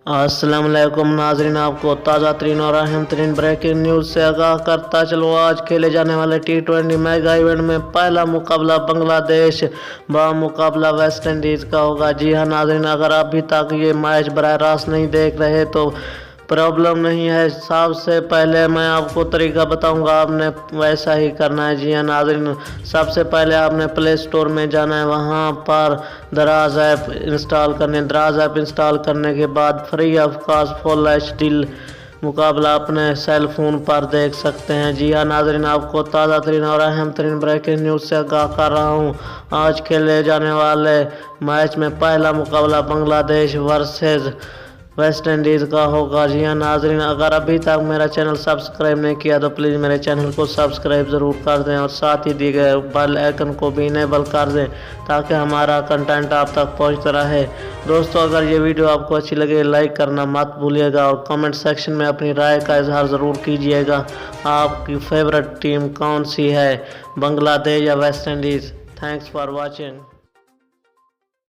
अस्सलाम वालेकुम नाजरीन, आपको ताज़ा तरीन और अहम तरीन ब्रेकिंग न्यूज़ से आगाह करता चलो। आज खेले जाने वाले T20 मेगा इवेंट में पहला मुकाबला बांग्लादेश मुकाबला वेस्ट इंडीज़ का होगा। जी हाँ नाजरीन, अगर अभी तक ये मैच बराह रास्त नहीं देख रहे तो प्रॉब्लम नहीं है। सबसे पहले मैं आपको तरीका बताऊंगा, आपने वैसा ही करना है। जी हाँ नाज़रीन, सबसे पहले आपने प्ले स्टोर में जाना है, वहाँ पर दराज ऐप इंस्टॉल करने। दराज ऐप इंस्टॉल करने के बाद free of cost full HD मुकाबला अपने सेल फ़ोन पर देख सकते हैं। जी हाँ नाज़रीन, आपको ताज़ा तरीन और अहम तरीन ब्रेकिंग न्यूज़ से आगाह कर रहा हूँ। आज खेले जाने वाले मैच में पहला मुकाबला बांग्लादेश वर्सेस वेस्ट इंडीज़ का होगा। जी हाँ नाजरीन, अगर अभी तक मेरा चैनल सब्सक्राइब नहीं किया तो प्लीज़ मेरे चैनल को सब्सक्राइब ज़रूर कर दें और साथ ही दिए गए बेल आइकन को भी इनेबल कर दें ताकि हमारा कंटेंट आप तक पहुंचता रहे। दोस्तों, अगर ये वीडियो आपको अच्छी लगे लाइक करना मत भूलिएगा और कमेंट सेक्शन में अपनी राय का इजहार ज़रूर कीजिएगा। आपकी फेवरेट टीम कौन सी है, बांग्लादेश या West Indies? Thanks for watching.